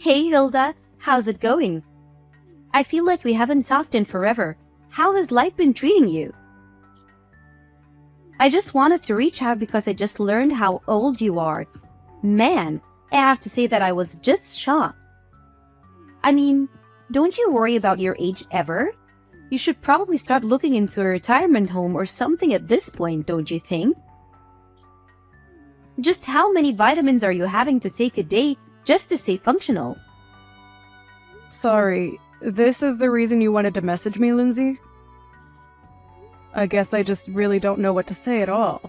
Hey Hilda, how's it going? I feel like we haven't talked in forever. How has life been treating you? I just wanted to reach out because I just learned how old you are. Man, I have to say that I was just shocked. I mean, don't you worry about your age ever? You should probably start looking into a retirement home or something at this point, don't you think? Just how many vitamins are you having to take a day just to stay functional? Sorry, this is the reason you wanted to message me, Lindsay? I guess I just really don't know what to say at all.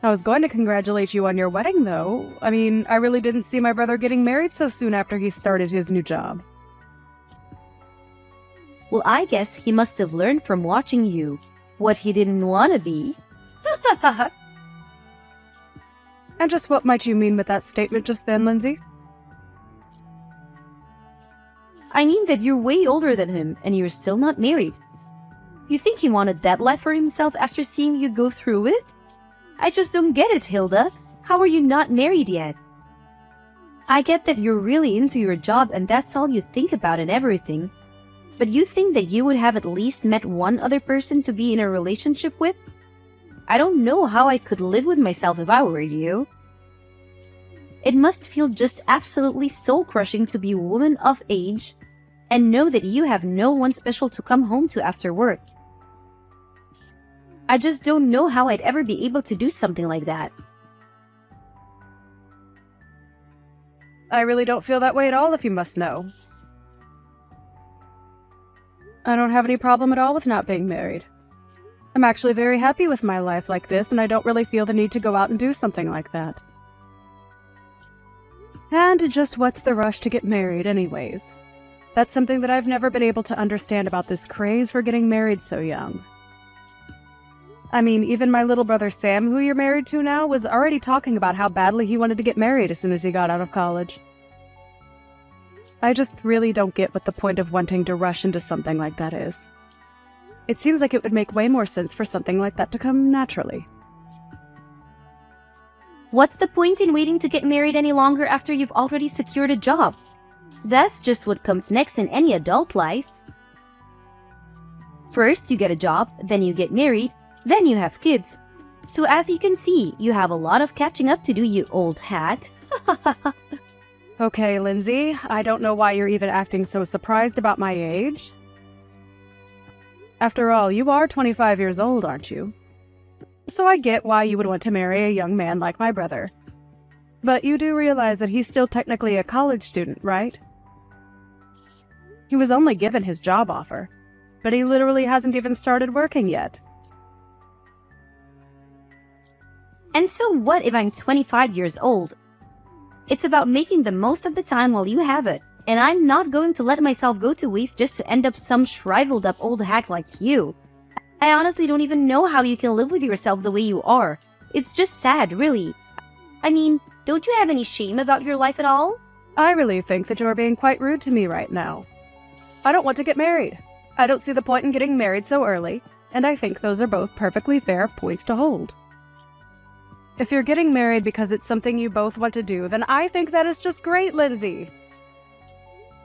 I was going to congratulate you on your wedding, though. I mean, I really didn't see my brother getting married so soon after he started his new job. Well, I guess he must have learned from watching you what he didn't want to be. And just what might you mean with that statement just then, Lindsay? I mean that you're way older than him and you're still not married. You think he wanted that life for himself after seeing you go through it? I just don't get it, Hilda. How are you not married yet? I get that you're really into your job and that's all you think about and everything. But you think that you would have at least met one other person to be in a relationship with? I don't know how I could live with myself if I were you. It must feel just absolutely soul-crushing to be a woman of age and know that you have no one special to come home to after work. I just don't know how I'd ever be able to do something like that. I really don't feel that way at all, if you must know. I don't have any problem at all with not being married. I'm actually very happy with my life like this, and I don't really feel the need to go out and do something like that. And just what's the rush to get married anyways? That's something that I've never been able to understand about this craze for getting married so young. I mean, even my little brother Sam, who you're married to now, was already talking about how badly he wanted to get married as soon as he got out of college. I just really don't get what the point of wanting to rush into something like that is. It seems like it would make way more sense for something like that to come naturally. What's the point in waiting to get married any longer after you've already secured a job? That's just what comes next in any adult life. First, you get a job, then you get married, then you have kids. So as you can see, you have a lot of catching up to do, you old hack. Okay, Lindsay, I don't know why you're even acting so surprised about my age. After all, you are 25 years old, aren't you? So I get why you would want to marry a young man like my brother. But you do realize that he's still technically a college student, right? He was only given his job offer, but he literally hasn't even started working yet. And so what if I'm 25 years old? It's about making the most of the time while you have it, and I'm not going to let myself go to waste just to end up some shriveled up old hack like you. I honestly don't even know how you can live with yourself the way you are. It's just sad, really. I mean, don't you have any shame about your life at all? I really think that you're being quite rude to me right now. I don't want to get married. I don't see the point in getting married so early, and I think those are both perfectly fair points to hold. If you're getting married because it's something you both want to do, then I think that is just great, Lindsay.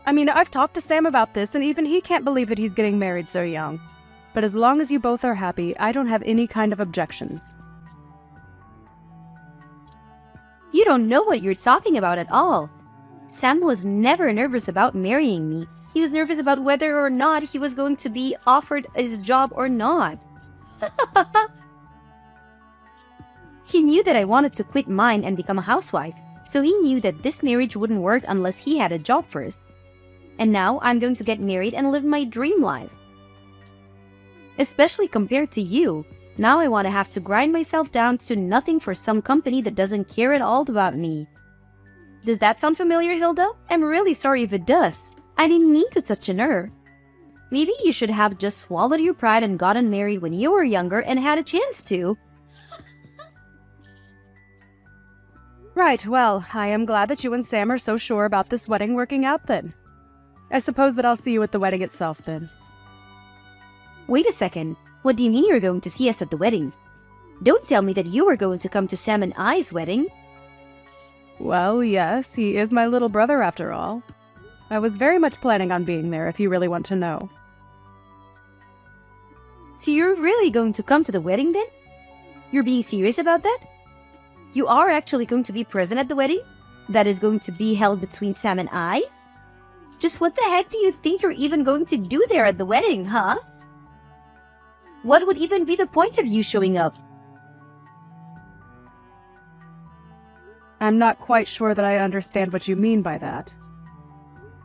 I mean, I've talked to Sam about this, and even he can't believe that he's getting married so young. But as long as you both are happy, I don't have any kind of objections. You don't know what you're talking about at all. Sam was never nervous about marrying me. He was nervous about whether or not he was going to be offered his job or not. He knew that I wanted to quit mine and become a housewife, so he knew that this marriage wouldn't work unless he had a job first. And now I'm going to get married and live my dream life. Especially compared to you. Now I want to have to grind myself down to nothing for some company that doesn't care at all about me. Does that sound familiar, Hilda? I'm really sorry if it does. I didn't mean to touch a nerve. Maybe you should have just swallowed your pride and gotten married when you were younger and had a chance to. Right, well, I am glad that you and Sam are so sure about this wedding working out then. I suppose that I'll see you at the wedding itself then. Wait a second. What do you mean you're going to see us at the wedding? Don't tell me that you are going to come to Sam and I's wedding. Well, yes, he is my little brother after all. I was very much planning on being there if you really want to know. So you're really going to come to the wedding then? You're being serious about that? You are actually going to be present at the wedding? That is going to be held between Sam and I? Just what the heck do you think you're even going to do there at the wedding, huh? What would even be the point of you showing up? I'm not quite sure that I understand what you mean by that.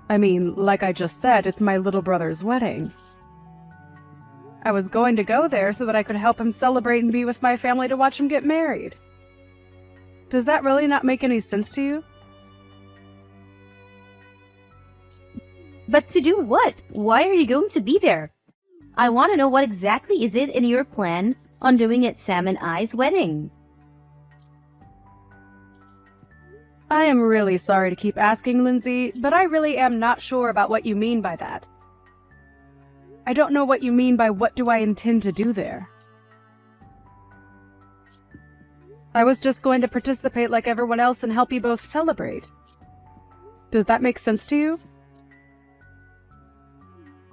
I mean, like I just said, it's my little brother's wedding. I was going to go there so that I could help him celebrate and be with my family to watch him get married. Does that really not make any sense to you? But to do what? Why are you going to be there? I want to know what exactly is it in your plan on doing at Sam and I's wedding. I am really sorry to keep asking, Lindsay, but I really am not sure about what you mean by that. I don't know what you mean by what do I intend to do there. I was just going to participate like everyone else and help you both celebrate. Does that make sense to you?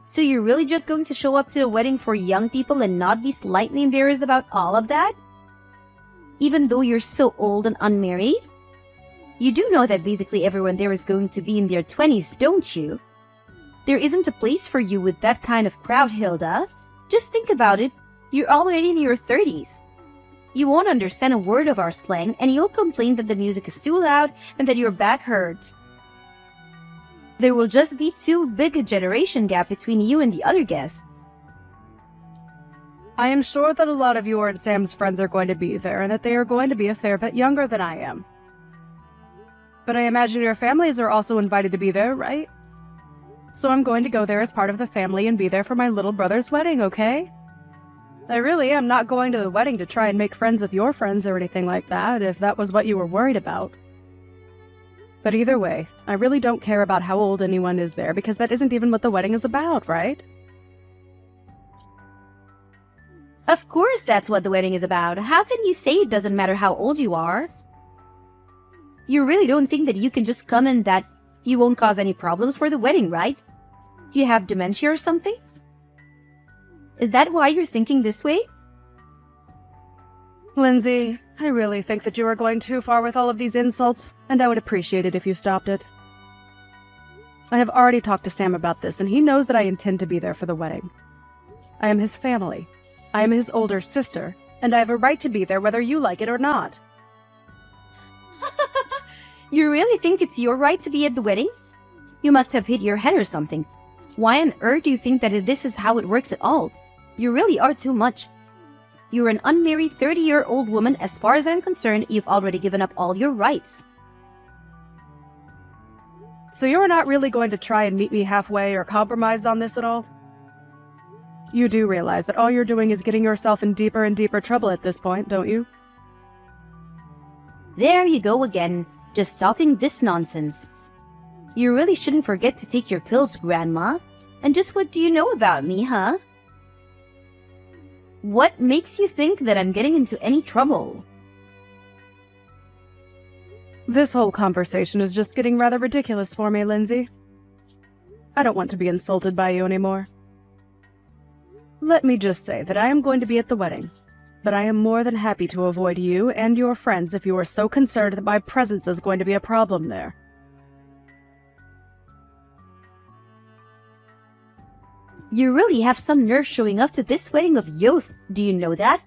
So you're really just going to show up to a wedding for young people and not be slightly embarrassed about all of that? Even though you're so old and unmarried? You do know that basically everyone there is going to be in their 20s, don't you? There isn't a place for you with that kind of crowd, Hilda. Just think about it. You're already in your 30s. You won't understand a word of our slang, and you'll complain that the music is too loud and that your back hurts. There will just be too big a generation gap between you and the other guests. I am sure that a lot of your and Sam's friends are going to be there, and that they are going to be a fair bit younger than I am. But I imagine your families are also invited to be there, right? So I'm going to go there as part of the family and be there for my little brother's wedding, okay? I really am not going to the wedding to try and make friends with your friends or anything like that, if that was what you were worried about. But either way, I really don't care about how old anyone is there, because that isn't even what the wedding is about, right? Of course that's what the wedding is about. How can you say it doesn't matter how old you are? You really don't think that you can just come and that you won't cause any problems for the wedding, right? Do you have dementia or something? Is that why you're thinking this way? Lindsay, I really think that you are going too far with all of these insults, and I would appreciate it if you stopped it. I have already talked to Sam about this, and he knows that I intend to be there for the wedding. I am his family. I am his older sister, and I have a right to be there whether you like it or not. You really think it's your right to be at the wedding? You must have hit your head or something. Why on earth do you think that this is how it works at all? You really are too much. You're an unmarried 30-year-old woman. As far as I'm concerned, you've already given up all your rights. So you're not really going to try and meet me halfway or compromise on this at all? You do realize that all you're doing is getting yourself in deeper and deeper trouble at this point, don't you? There you go again, just talking this nonsense. You really shouldn't forget to take your pills, Grandma. And just what do you know about me, huh? What makes you think that I'm getting into any trouble? This whole conversation is just getting rather ridiculous for me, Lindsay. I don't want to be insulted by you anymore. Let me just say that I am going to be at the wedding, but I am more than happy to avoid you and your friends if you are so concerned that my presence is going to be a problem there. You really have some nerve showing up to this wedding of youth, do you know that?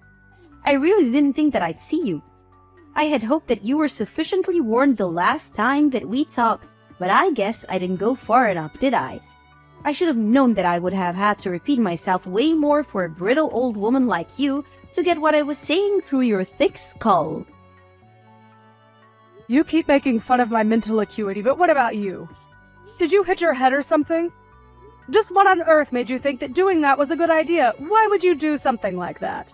I really didn't think that I'd see you. I had hoped that you were sufficiently warned the last time that we talked, but I guess I didn't go far enough, did I? I should have known that I would have had to repeat myself way more for a brittle old woman like you to get what I was saying through your thick skull. You keep making fun of my mental acuity, but what about you? Did you hit your head or something? Just what on earth made you think that doing that was a good idea? Why would you do something like that?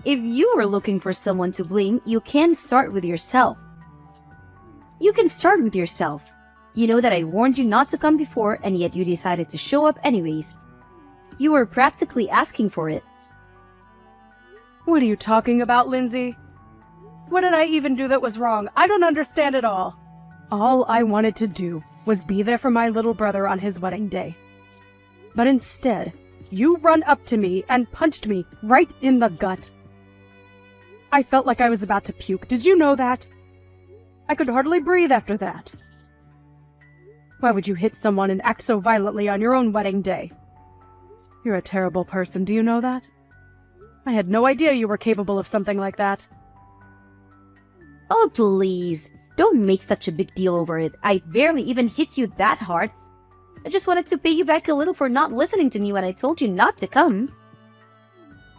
If you were looking for someone to blame, you can start with yourself. You can start with yourself. You know that I warned you not to come before, and yet you decided to show up anyways. You were practically asking for it. What are you talking about, Lindsay? What did I even do that was wrong? I don't understand it all. All I wanted to do was be there for my little brother on his wedding day. But instead, you run up to me and punched me right in the gut. I felt like I was about to puke. Did you know that? I could hardly breathe after that. Why would you hit someone and act so violently on your own wedding day? You're a terrible person, do you know that? I had no idea you were capable of something like that. Oh, please. Don't make such a big deal over it. I barely even hit you that hard. I just wanted to pay you back a little for not listening to me when I told you not to come.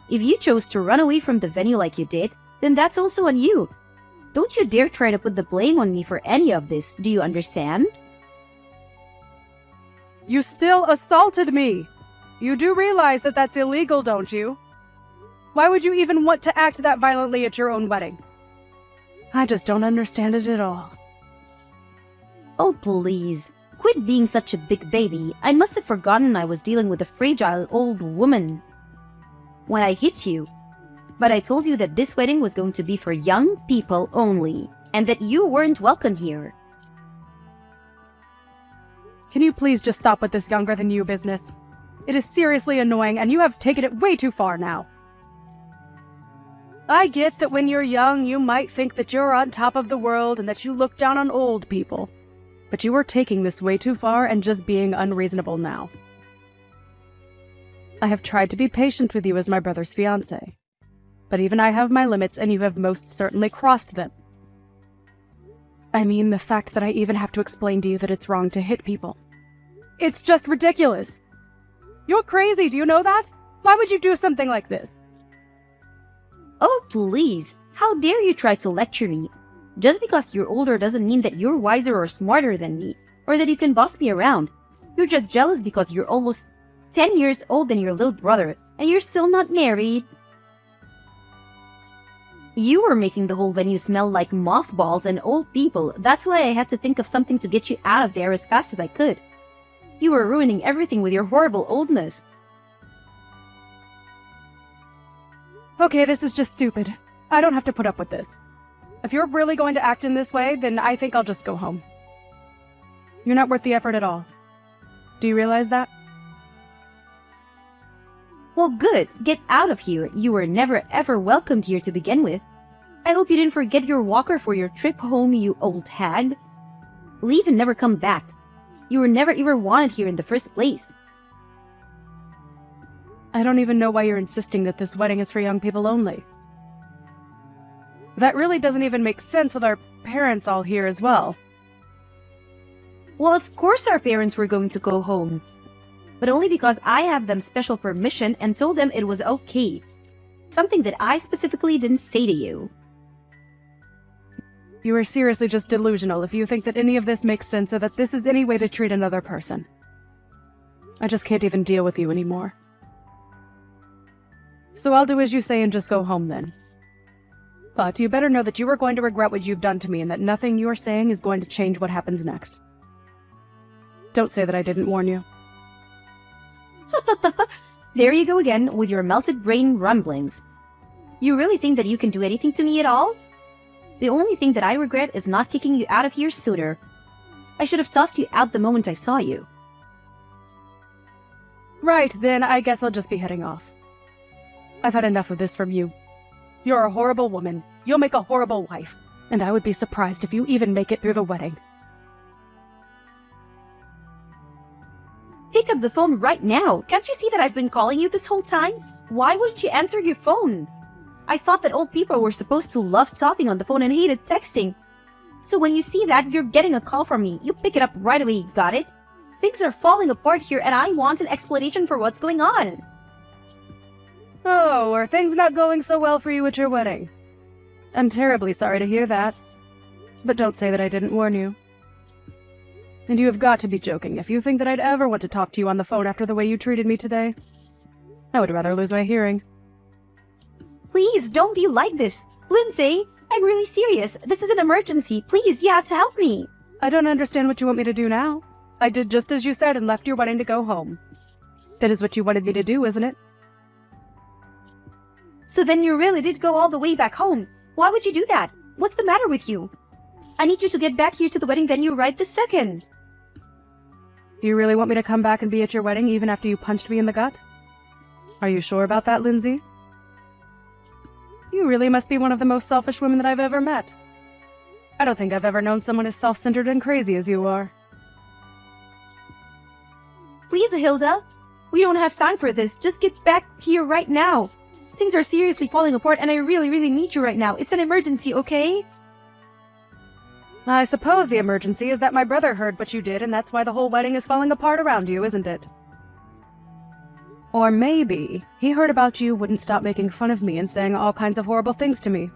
If you chose to run away from the venue like you did, then that's also on you. Don't you dare try to put the blame on me for any of this, do you understand? You still assaulted me! You do realize that that's illegal, don't you? Why would you even want to act that violently at your own wedding? I just don't understand it at all. Oh, please. Quit being such a big baby. I must have forgotten I was dealing with a fragile old woman when I hit you. But I told you that this wedding was going to be for young people only, and that you weren't welcome here. Can you please just stop with this younger than you business? It is seriously annoying, and you have taken it way too far now. I get that when you're young, you might think that you're on top of the world and that you look down on old people. But you are taking this way too far and just being unreasonable now. I have tried to be patient with you as my brother's fiancé. But even I have my limits, and you have most certainly crossed them. I mean, the fact that I even have to explain to you that it's wrong to hit people. It's just ridiculous. You're crazy, do you know that? Why would you do something like this? Oh, please. How dare you try to lecture me? Just because you're older doesn't mean that you're wiser or smarter than me, or that you can boss me around. You're just jealous because you're almost 10 years older than your little brother, and you're still not married. You were making the whole venue smell like mothballs and old people. That's why I had to think of something to get you out of there as fast as I could. You were ruining everything with your horrible oldness. Okay, this is just stupid. I don't have to put up with this. If you're really going to act in this way, then I think I'll just go home. You're not worth the effort at all. Do you realize that? Well, good. Get out of here. You were never ever welcomed here to begin with. I hope you didn't forget your walker for your trip home, you old hag. Leave and never come back. You were never even wanted here in the first place. I don't even know why you're insisting that this wedding is for young people only. That really doesn't even make sense with our parents all here as well. Well, of course our parents were going to go home. But only because I have them special permission and told them it was okay. Something that I specifically didn't say to you. You are seriously just delusional if you think that any of this makes sense or that this is any way to treat another person. I just can't even deal with you anymore. So I'll do as you say and just go home then. But you better know that you are going to regret what you've done to me and that nothing you are saying is going to change what happens next. Don't say that I didn't warn you. There you go again with your melted brain rumblings. You really think that you can do anything to me at all? The only thing that I regret is not kicking you out of here sooner. I should have tossed you out the moment I saw you. Right, then I guess I'll just be heading off. I've had enough of this from you. You're a horrible woman. You'll make a horrible wife. And I would be surprised if you even make it through the wedding. Pick up the phone right now. Can't you see that I've been calling you this whole time? Why wouldn't you answer your phone? I thought that old people were supposed to love talking on the phone and hated texting. So when you see that you're getting a call from me, you pick it up right away, got it? Things are falling apart here and I want an explanation for what's going on. Oh, are things not going so well for you at your wedding? I'm terribly sorry to hear that. But don't say that I didn't warn you. And you have got to be joking if you think that I'd ever want to talk to you on the phone after the way you treated me today. I would rather lose my hearing. Please, don't be like this. Lindsay, I'm really serious. This is an emergency. Please, you have to help me. I don't understand what you want me to do now. I did just as you said and left your wedding to go home. That is what you wanted me to do, isn't it? So then you really did go all the way back home. Why would you do that? What's the matter with you? I need you to get back here to the wedding venue right this second. You really want me to come back and be at your wedding even after you punched me in the gut? Are you sure about that, Lindsay? You really must be one of the most selfish women that I've ever met. I don't think I've ever known someone as self-centered and crazy as you are. Please, Hilda. We don't have time for this. Just get back here right now. Things are seriously falling apart and I really, really need you right now. It's an emergency, okay? I suppose the emergency is that my brother heard what you did and that's why the whole wedding is falling apart around you, isn't it? Or maybe he heard about you, wouldn't stop making fun of me and saying all kinds of horrible things to me.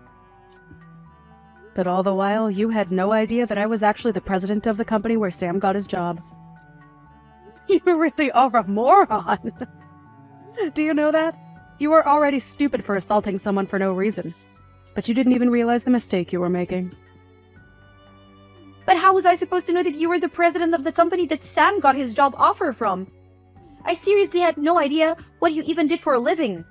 But all the while, you had no idea that I was actually the president of the company where Sam got his job. You really are a moron! Do you know that? You were already stupid for assaulting someone for no reason. But you didn't even realize the mistake you were making. But how was I supposed to know that you were the president of the company that Sam got his job offer from? I seriously had no idea what you even did for a living.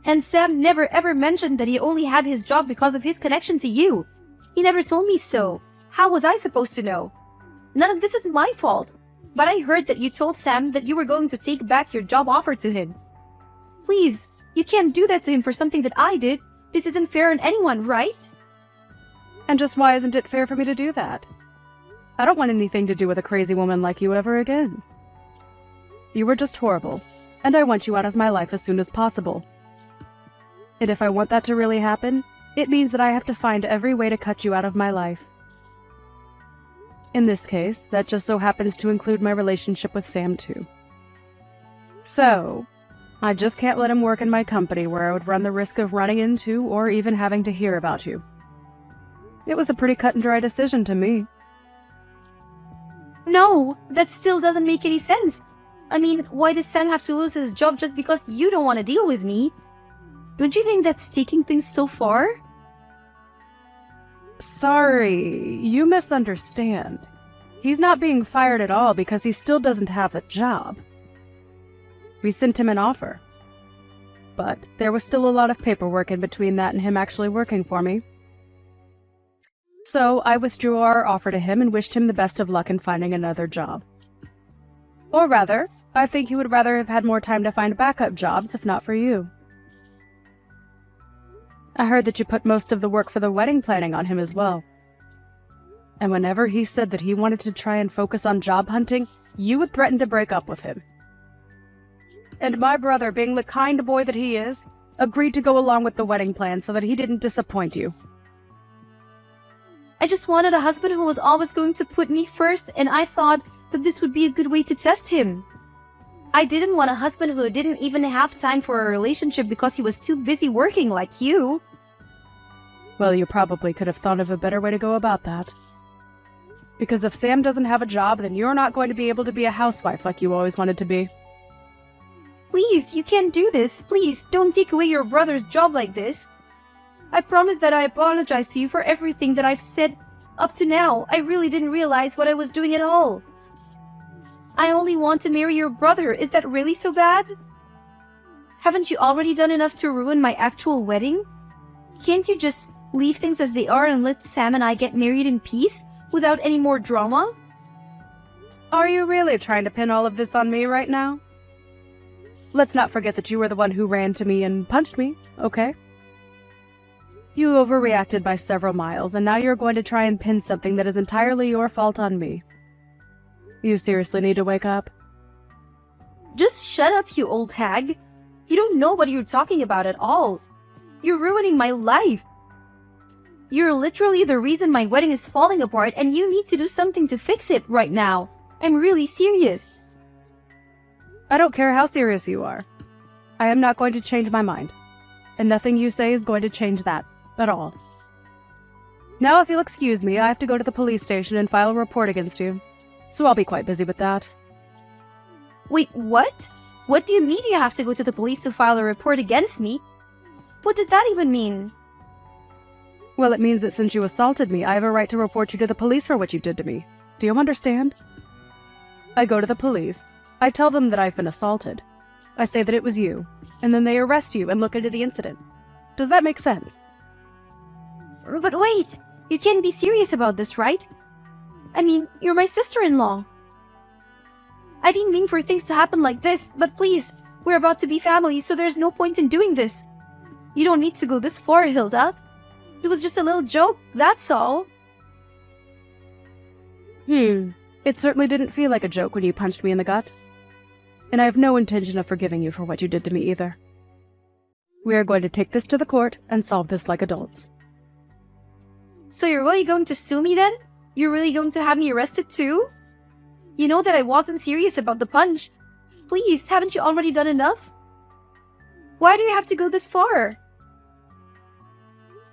And Sam never ever mentioned that he only had his job because of his connection to you. He never told me so. How was I supposed to know? None of this is my fault. But I heard that you told Sam that you were going to take back your job offer to him. Please, you can't do that to him for something that I did. This isn't fair on anyone, right? And just why isn't it fair for me to do that? I don't want anything to do with a crazy woman like you ever again. You were just horrible, and I want you out of my life as soon as possible. And if I want that to really happen, it means that I have to find every way to cut you out of my life. In this case, that just so happens to include my relationship with Sam too. So, I just can't let him work in my company where I would run the risk of running into or even having to hear about you. It was a pretty cut and dry decision to me. No, that still doesn't make any sense. I mean, why does Sam have to lose his job just because you don't want to deal with me? Don't you think that's taking things so far? Sorry, you misunderstand. He's not being fired at all because he still doesn't have the job. We sent him an offer. But there was still a lot of paperwork in between that and him actually working for me. So I withdrew our offer to him and wished him the best of luck in finding another job. Or rather, I think he would rather have had more time to find backup jobs if not for you. I heard that you put most of the work for the wedding planning on him as well. And whenever he said that he wanted to try and focus on job hunting, you would threaten to break up with him. And my brother, being the kind boy that he is, agreed to go along with the wedding plan so that he didn't disappoint you. I just wanted a husband who was always going to put me first, and I thought that this would be a good way to test him. I didn't want a husband who didn't even have time for a relationship because he was too busy working like you. Well, you probably could have thought of a better way to go about that. Because if Sam doesn't have a job, then you're not going to be able to be a housewife like you always wanted to be. Please, you can't do this. Please, don't take away your brother's job like this. I promise that I apologize to you for everything that I've said up to now. I really didn't realize what I was doing at all. I only want to marry your brother. Is that really so bad? Haven't you already done enough to ruin my actual wedding? Can't you just leave things as they are and let Sam and I get married in peace without any more drama? Are you really trying to pin all of this on me right now? Let's not forget that you were the one who ran to me and punched me, okay? You overreacted by several miles, and now you're going to try and pin something that is entirely your fault on me. You seriously need to wake up. Just shut up, you old hag. You don't know what you're talking about at all. You're ruining my life. You're literally the reason my wedding is falling apart, and you need to do something to fix it right now. I'm really serious. I don't care how serious you are. I am not going to change my mind. And nothing you say is going to change that at all. Now, if you'll excuse me, I have to go to the police station and file a report against you. So I'll be quite busy with that. Wait, what? What do you mean you have to go to the police to file a report against me? What does that even mean? Well, it means that since you assaulted me, I have a right to report you to the police for what you did to me. Do you understand? I go to the police. I tell them that I've been assaulted. I say that it was you, and then they arrest you and look into the incident. Does that make sense? But wait! You can't be serious about this, right? I mean, you're my sister-in-law. I didn't mean for things to happen like this, but please, we're about to be family, so there's no point in doing this. You don't need to go this far, Hilda. It was just a little joke, that's all. It certainly didn't feel like a joke when you punched me in the gut. And I have no intention of forgiving you for what you did to me either. We are going to take this to the court and solve this like adults. So you're really going to sue me then? You're really going to have me arrested too? You know that I wasn't serious about the punch. Please, haven't you already done enough? Why do you have to go this far?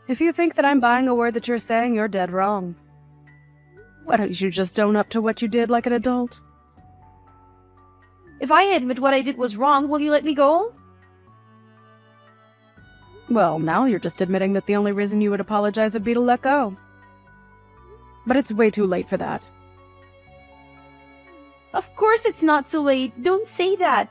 If you think that I'm buying a word that you're saying, you're dead wrong. Why don't you just own up to what you did like an adult? If I admit what I did was wrong, will you let me go? Well, now you're just admitting that the only reason you would apologize would be to let go. But it's way too late for that. Of course it's not too late. Don't say that.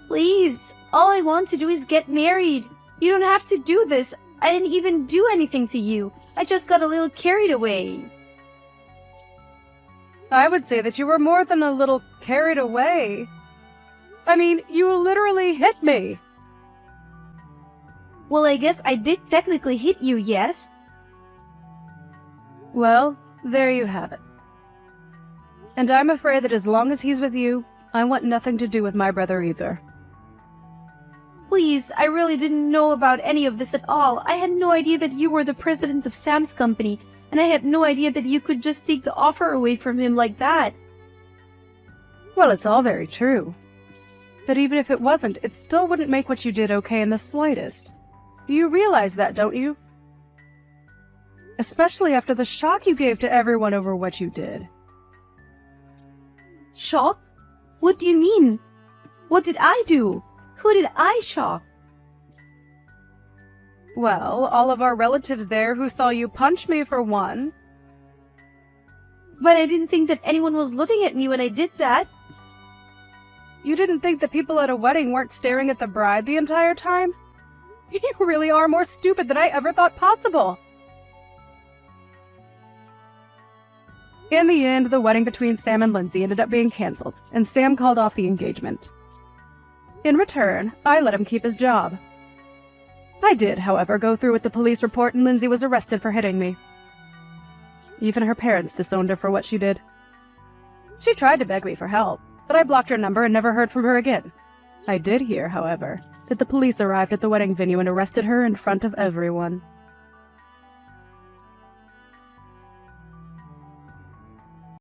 Please, all I want to do is get married. You don't have to do this. I didn't even do anything to you. I just got a little carried away. I would say that you were more than a little carried away. I mean, you literally hit me. Well, I guess I did technically hit you, yes? Well, there you have it. And I'm afraid that as long as he's with you, I want nothing to do with my brother either. Please, I really didn't know about any of this at all. I had no idea that you were the president of Sam's company, and I had no idea that you could just take the offer away from him like that. Well, it's all very true. But even if it wasn't, it still wouldn't make what you did okay in the slightest. You realize that, don't you? Especially after the shock you gave to everyone over what you did. Shock? What do you mean? What did I do? Who did I shock? Well, all of our relatives there who saw you punch me for one. But I didn't think that anyone was looking at me when I did that. You didn't think that people at a wedding weren't staring at the bride the entire time? You really are more stupid than I ever thought possible. In the end, the wedding between Sam and Lindsay ended up being cancelled, and Sam called off the engagement. In return, I let him keep his job. I did, however, go through with the police report, and Lindsay was arrested for hitting me. Even her parents disowned her for what she did. She tried to beg me for help, but I blocked her number and never heard from her again. I did hear, however, that the police arrived at the wedding venue and arrested her in front of everyone.